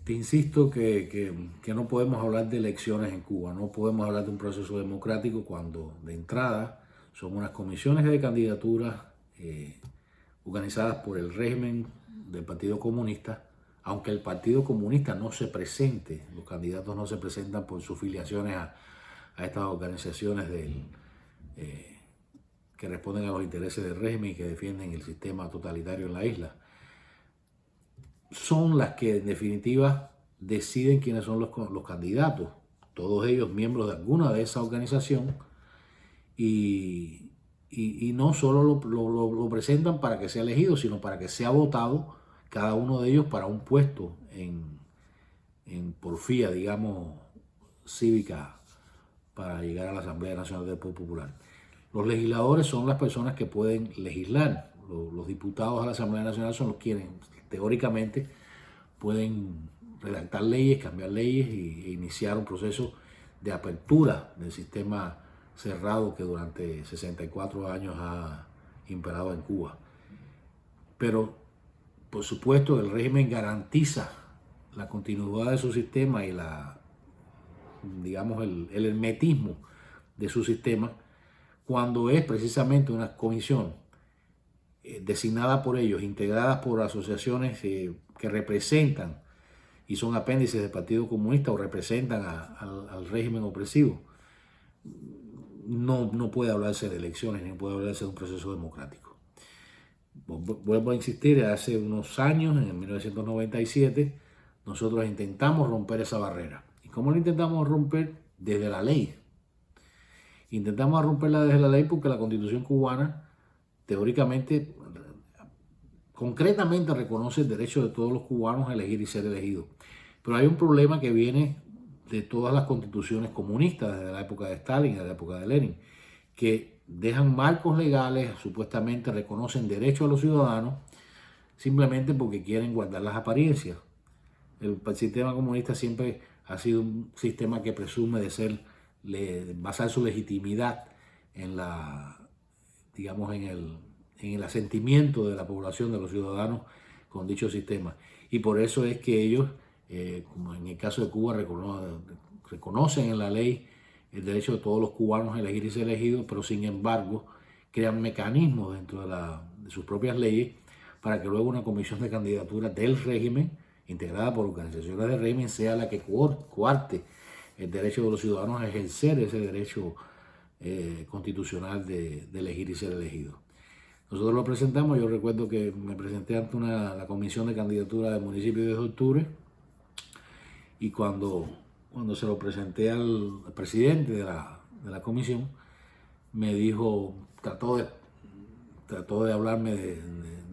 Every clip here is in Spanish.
Te insisto que no podemos hablar de elecciones en Cuba, no podemos hablar de un proceso democrático cuando de entrada son unas comisiones de candidaturas organizadas por el régimen del Partido Comunista, aunque el Partido Comunista no se presente, los candidatos no se presentan por sus filiaciones a estas organizaciones que responden a los intereses del régimen y que defienden el sistema totalitario en la isla. Son las que en definitiva deciden quiénes son los candidatos, todos ellos miembros de alguna de esa organización, y no solo lo presentan para que sea elegido, sino para que sea votado cada uno de ellos para un puesto en porfía, digamos, cívica, para llegar a la Asamblea Nacional del Pueblo Popular. Los legisladores son las personas que pueden legislar. Los diputados a la Asamblea Nacional son los quienes teóricamente pueden redactar leyes, cambiar leyes e iniciar un proceso de apertura del sistema cerrado que durante 64 años ha imperado en Cuba. Pero, por supuesto, el régimen garantiza la continuidad de su sistema y el hermetismo de su sistema cuando es precisamente una comisión designada por ellos, integradas por asociaciones que representan y son apéndices del Partido Comunista o representan al régimen opresivo. No puede hablarse de elecciones ni puede hablarse de un proceso democrático. Vuelvo a insistir, hace unos años, en 1997, nosotros intentamos romper esa barrera. ¿Y cómo lo intentamos romper? Desde la ley. Intentamos romperla desde la ley porque la Constitución cubana teóricamente, concretamente reconoce el derecho de todos los cubanos a elegir y ser elegidos. Pero hay un problema que viene de todas las constituciones comunistas, desde la época de Stalin, desde la época de Lenin, que dejan marcos legales, supuestamente reconocen derechos a los ciudadanos, simplemente porque quieren guardar las apariencias. El sistema comunista siempre ha sido un sistema que presume basar su legitimidad en el asentimiento de la población, de los ciudadanos con dicho sistema. Y por eso es que ellos, como en el caso de Cuba, reconocen en la ley el derecho de todos los cubanos a elegir y ser elegidos, pero sin embargo crean mecanismos dentro de sus propias leyes para que luego una comisión de candidatura del régimen, integrada por organizaciones del régimen, sea la que coarte el derecho de los ciudadanos a ejercer ese derecho constitucional de elegir y ser elegido. Nosotros lo presentamos. Yo recuerdo que me presenté ante la comisión de candidatura del municipio de 10 de octubre, y cuando se lo presenté al presidente de la comisión, me dijo, trató de hablarme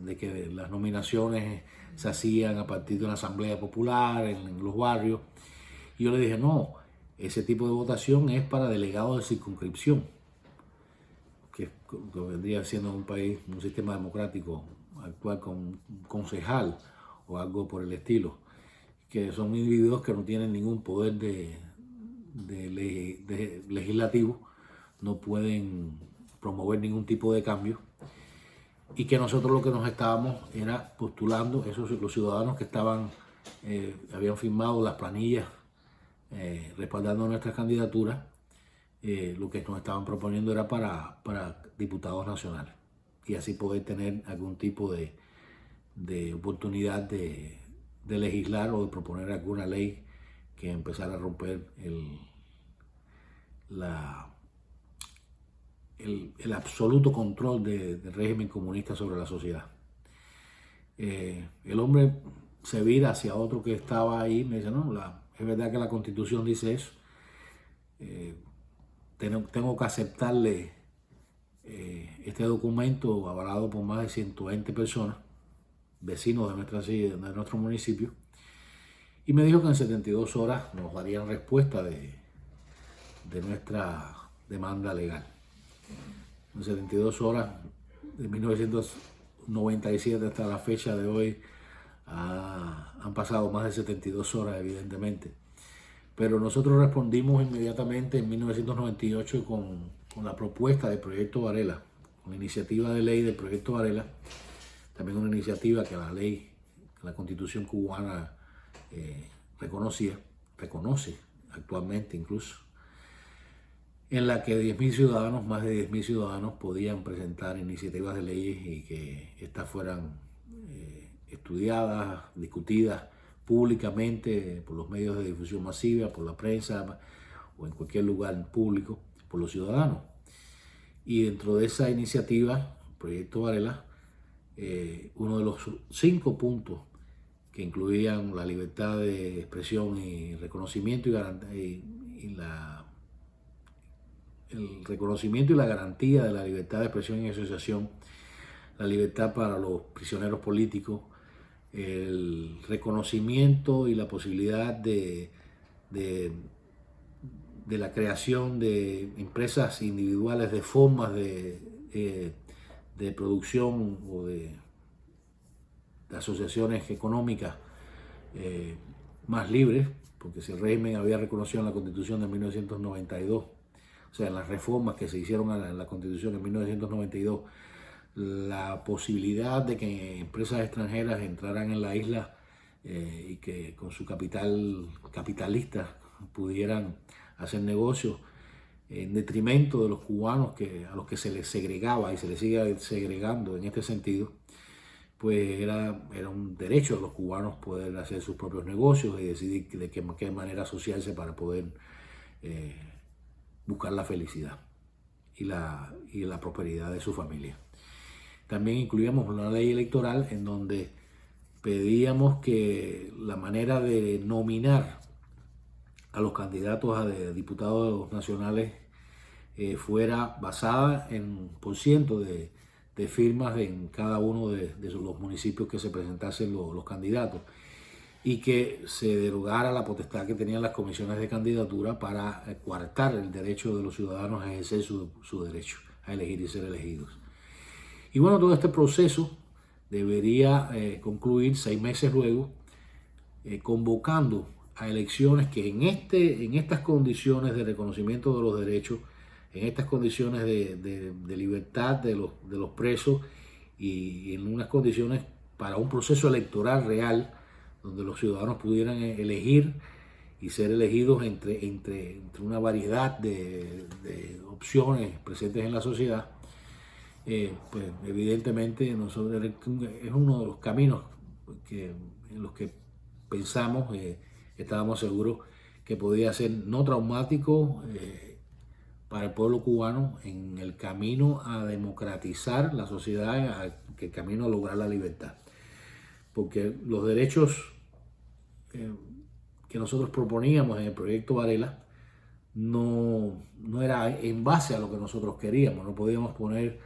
de que las nominaciones se hacían a partir de una asamblea popular en los barrios. Y yo le dije, no, ese tipo de votación es para delegados de circunscripción, que vendría siendo en un país, un sistema democrático, actual con un concejal o algo por el estilo, que son individuos que no tienen ningún poder legislativo, no pueden promover ningún tipo de cambio, y que nosotros lo que nos estábamos era postulando, los ciudadanos que habían firmado las planillas respaldando nuestras candidaturas, lo que nos estaban proponiendo era para diputados nacionales, y así poder tener algún tipo de oportunidad de legislar o de proponer alguna ley que empezara a romper el absoluto control del régimen comunista sobre la sociedad. El hombre se vira hacia otro que estaba ahí y me dice, no, es verdad que la Constitución dice eso. Tengo que aceptarle este documento avalado por más de 120 personas, vecinos de nuestro municipio, y me dijo que en 72 horas nos darían respuesta de nuestra demanda legal. En 72 horas, de 1997 hasta la fecha de hoy, han pasado más de 72 horas, evidentemente. Pero nosotros respondimos inmediatamente en 1998 con la propuesta del Proyecto Varela, con la iniciativa de ley del Proyecto Varela, también una iniciativa que la Constitución cubana reconoce actualmente incluso, en la que 10.000 ciudadanos, más de 10.000 ciudadanos podían presentar iniciativas de leyes y que éstas fueran estudiadas, discutidas públicamente por los medios de difusión masiva, por la prensa o en cualquier lugar público, por los ciudadanos. Y dentro de esa iniciativa, Proyecto Varela, uno de los 5 puntos que incluían la libertad de expresión y reconocimiento el reconocimiento y la garantía de la libertad de expresión y asociación, la libertad para los prisioneros políticos, el reconocimiento y la posibilidad de la creación de empresas individuales, de formas de producción o de asociaciones económicas más libres, porque si el régimen había reconocido en la Constitución de 1992, o sea, en las reformas que se hicieron en la Constitución en 1992, la posibilidad de que empresas extranjeras entraran en la isla y que con su capital capitalista pudieran hacer negocios en detrimento de los cubanos a los que se les segregaba y se les sigue segregando en este sentido, pues era un derecho de los cubanos poder hacer sus propios negocios y decidir de qué manera asociarse para poder buscar la felicidad y la prosperidad de su familia. También incluíamos una ley electoral en donde pedíamos que la manera de nominar a los candidatos a diputados nacionales fuera basada en % de firmas en cada uno de los municipios que se presentasen los candidatos, y que se derogara la potestad que tenían las comisiones de candidatura para coartar el derecho de los ciudadanos a ejercer su derecho a elegir y ser elegidos. Y bueno, todo este proceso debería concluir 6 meses luego, convocando a elecciones que en estas condiciones de reconocimiento de los derechos, en estas condiciones de libertad de los presos y en unas condiciones para un proceso electoral real, donde los ciudadanos pudieran elegir y ser elegidos entre una variedad de opciones presentes en la sociedad, pues evidentemente nosotros es uno de los caminos en los que pensamos, estábamos seguros que podía ser no traumático para el pueblo cubano en el camino a democratizar la sociedad, el camino a lograr la libertad. Porque los derechos que nosotros proponíamos en el Proyecto Varela no era en base a lo que nosotros queríamos. No podíamos poner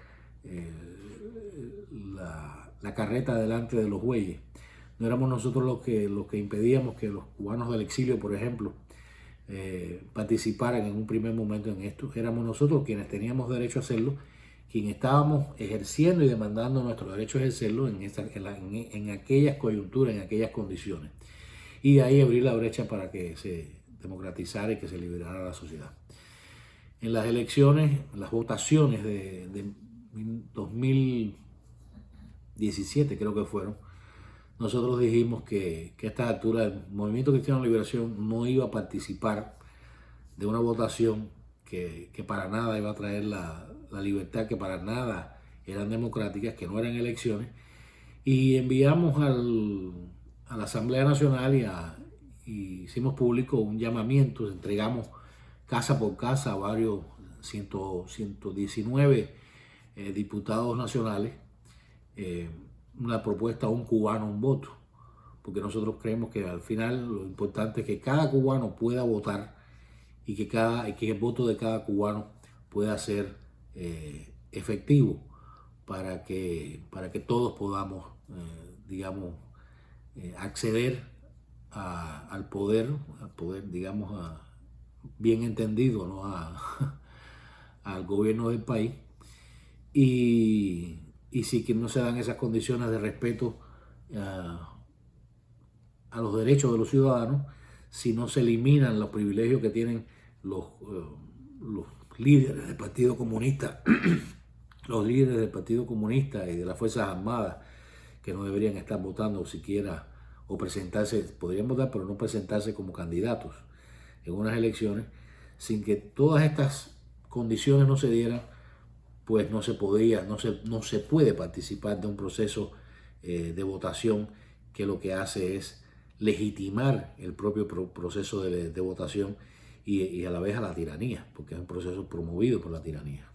la carreta delante de los bueyes. No éramos nosotros los que impedíamos que los cubanos del exilio, por ejemplo, participaran en un primer momento en esto. Éramos nosotros quienes teníamos derecho a hacerlo, quienes estábamos ejerciendo y demandando nuestro derecho a ejercerlo en aquellas coyunturas, en aquellas condiciones. Y de ahí abrir la brecha para que se democratizara y que se liberara la sociedad. En las elecciones, las votaciones de 2017 creo que fueron, nosotros dijimos que a estas alturas el Movimiento Cristiano de Liberación no iba a participar de una votación que para nada iba a traer la libertad, que para nada eran democráticas, que no eran elecciones, y enviamos a la Asamblea Nacional y hicimos público un llamamiento, entregamos casa por casa a varios 119 diputados nacionales, una propuesta a un cubano, un voto, porque nosotros creemos que al final lo importante es que cada cubano pueda votar y que el voto de cada cubano pueda ser efectivo para que todos podamos, acceder al poder, digamos, bien entendido, ¿no? al gobierno del país. Y si que no se dan esas condiciones de respeto a los derechos de los ciudadanos, si no se eliminan los privilegios que tienen los líderes del Partido Comunista, los líderes del Partido Comunista y de las Fuerzas Armadas, que no deberían estar votando siquiera o presentarse, podrían votar, pero no presentarse como candidatos en unas elecciones. Sin que todas estas condiciones no se dieran, pues no se puede participar de un proceso de votación que lo que hace es legitimar el propio proceso de votación y a la vez a la tiranía, porque es un proceso promovido por la tiranía.